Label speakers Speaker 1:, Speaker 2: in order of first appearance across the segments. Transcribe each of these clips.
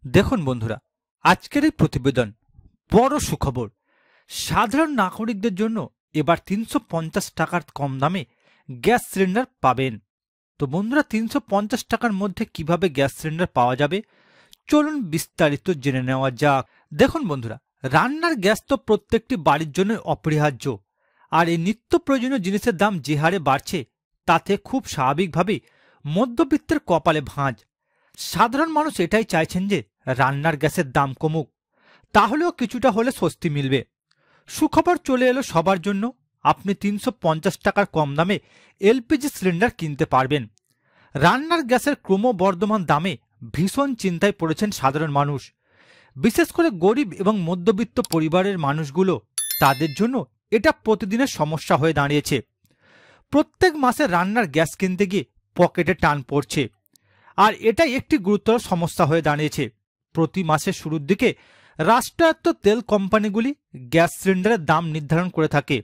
Speaker 1: দেখুন বন্ধুরা, আজকের এই প্রতিবেদন বড় সুখবর। সাধারণ নাগরিকদের জন্য এবার ৩৫০ টাকার কম দামে গ্যাস সিলিন্ডার পাবেন। তো বন্ধুরা, ৩৫০ টাকার মধ্যে কিভাবে গ্যাস সিলিন্ডার পাওয়া যাবে, চলুন বিস্তারিত জেনে নেওয়া যাক। দেখুন বন্ধুরা, রান্নার গ্যাস তো প্রত্যেকটি বাড়ির জন্য অপরিহার্য, আর এই নিত্য প্রয়োজনীয় জিনিসের দাম যে হারে বাড়ছে তাতে খুব স্বাভাবিকভাবেই মধ্যবিত্তের কপালে ভাঁজ। সাধারণ মানুষ এটাই চাইছেন যে রান্নার গ্যাসের দাম কমুক, তাহলেও কিছুটা হলে স্বস্তি মিলবে। সুখবর চলে এলো সবার জন্য, আপনি ৩৫০ টাকার কম দামে এলপিজি সিলিন্ডার কিনতে পারবেন। রান্নার গ্যাসের ক্রমবর্ধমান দামে ভীষণ চিন্তায় পড়েছেন সাধারণ মানুষ, বিশেষ করে গরিব এবং মধ্যবিত্ত পরিবারের মানুষগুলো। তাদের জন্য এটা প্রতিদিনের সমস্যা হয়ে দাঁড়িয়েছে। প্রত্যেক মাসে রান্নার গ্যাস কিনতে গিয়ে পকেটে টান পড়ছে, আর এটাই একটি গুরুতর সমস্যা হয়ে দাঁড়িয়েছে। প্রতি মাসের শুরুর দিকে রাষ্ট্রায়ত্ত তেল কোম্পানিগুলি গ্যাস সিলিন্ডারের দাম নির্ধারণ করে থাকে,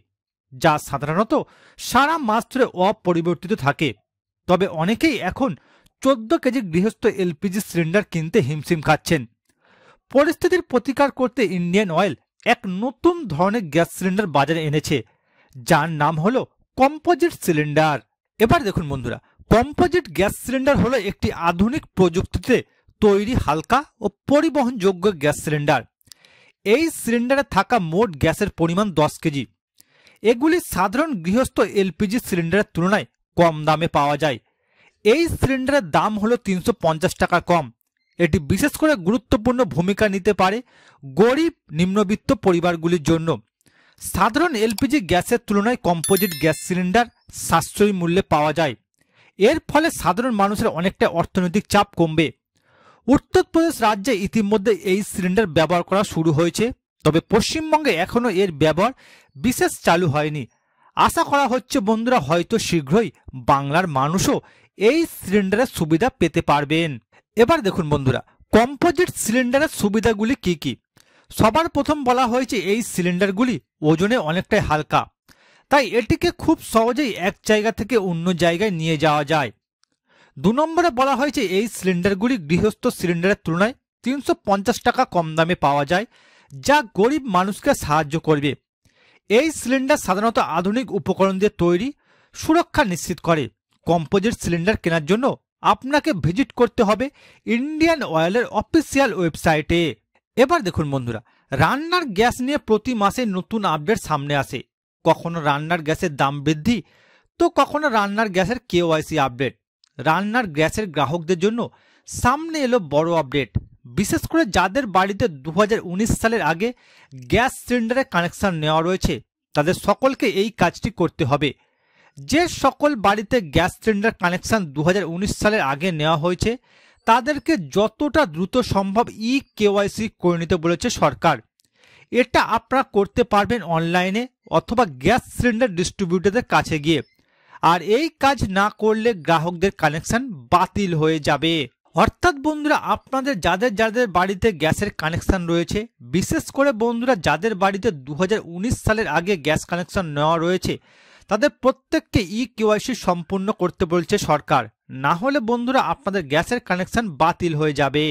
Speaker 1: যা সাধারণত সারা মাস ধরে অপরিবর্তিত থাকে। তবে অনেকেই এখন 14 কেজি গৃহস্থ এলপিজি সিলিন্ডার কিনতে হিমশিম খাচ্ছেন। পরিস্থিতির প্রতিকার করতে ইন্ডিয়ান অয়েল এক নতুন ধরনের গ্যাস সিলিন্ডার বাজারে এনেছে, যার নাম হলো কম্পোজিট সিলিন্ডার। এবার দেখুন বন্ধুরা, কম্পোজিট গ্যাস সিলিন্ডার হলো একটি আধুনিক প্রযুক্তিতে তৈরি হালকা ও পরিবহনযোগ্য গ্যাস সিলিন্ডার। এই সিলিন্ডারে থাকা মোট গ্যাসের পরিমাণ 10 কেজি। এগুলি সাধারণ গৃহস্থ এলপিজি সিলিন্ডারের তুলনায় কম দামে পাওয়া যায়। এই সিলিন্ডারের দাম হলো ৩৫০ টাকা কম। এটি বিশেষ করে গুরুত্বপূর্ণ ভূমিকা নিতে পারে গরিব নিম্নবিত্ত পরিবারগুলির জন্য। সাধারণ এলপিজি গ্যাসের তুলনায় কম্পোজিট গ্যাস সিলিন্ডার সাশ্রয়ী মূল্যে পাওয়া যায়। এর ফলে সাধারণ মানুষের অনেকটা অর্থনৈতিক চাপ কমবে। উত্তরপ্রদেশ রাজ্যে ইতিমধ্যে এই সিলিন্ডার ব্যবহার করা শুরু হয়েছে, তবে পশ্চিমবঙ্গে এখনও এর ব্যবহার বিশেষ চালু হয়নি। আশা করা হচ্ছে বন্ধুরা, হয়তো শীঘ্রই বাংলার মানুষও এই সিলিন্ডারের সুবিধা পেতে পারবেন। এবার দেখুন বন্ধুরা, কম্পোজিট সিলিন্ডারের সুবিধাগুলি কি কি। সবার প্রথম বলা হয়েছে এই সিলিন্ডারগুলি ওজনে অনেকটাই হালকা, তাই এটিকে খুব সহজেই এক জায়গা থেকে অন্য জায়গায় নিয়ে যাওয়া যায়। 2 নম্বরে বলা হয়েছে এই সিলিন্ডারগুলি গৃহস্থ সিলিন্ডারের তুলনায় ৩৫০ টাকা কম দামে পাওয়া যায়, যা গরিব মানুষকে সাহায্য করবে। এই সিলিন্ডার সাধারণত আধুনিক উপকরণ দিয়ে তৈরি, সুরক্ষা নিশ্চিত করে। কম্পোজিট সিলিন্ডার কেনার জন্য আপনাকে ভিজিট করতে হবে ইন্ডিয়ান অয়েলের অফিসিয়াল ওয়েবসাইটে। এবার দেখুন বন্ধুরা, রান্নার গ্যাস নিয়ে প্রতি মাসে নতুন আপডেট সামনে আসে। কখনো রান্নার গ্যাসের দাম বৃদ্ধি, তো কখনো রান্নার গ্যাসের কেওয়াইসি আপডেট। রান্নার গ্যাসের গ্রাহকদের জন্য সামনে এলো বড় আপডেট। বিশেষ করে যাদের বাড়িতে 2019 সালের আগে গ্যাস সিলিন্ডারের কানেকশন নেওয়া রয়েছে, তাদের সকলকে এই কাজটি করতে হবে। যে সকল বাড়িতে গ্যাস সিলিন্ডার কানেকশন 2019 সালের আগে নেওয়া হয়েছে, তাদেরকে যতটা দ্রুত সম্ভব কেওয়াইসি করে নিতে বলেছে সরকার। এটা আপনারা করতে পারবেন অনলাইনে অথবা গ্যাস সিলিন্ডার ডিস্ট্রিবিউটরদের কাছে গিয়ে। আর এই কাজ না করলে গ্রাহকদের কানেকশন বাতিল হয়ে যাবে। অর্থাৎ বন্ধুরা, আপনাদের যাদের যাদের বাড়িতে গ্যাসের কানেকশন রয়েছে, বিশেষ করে বন্ধুরা যাদের বাড়িতে 2019 সালের আগে গ্যাস কানেকশন নেওয়া রয়েছে, তাদের প্রত্যেককে কেওয়াইসি সম্পূর্ণ করতে বলছে সরকার। না হলে বন্ধুরা আপনাদের গ্যাসের কানেকশন বাতিল হয়ে যাবে।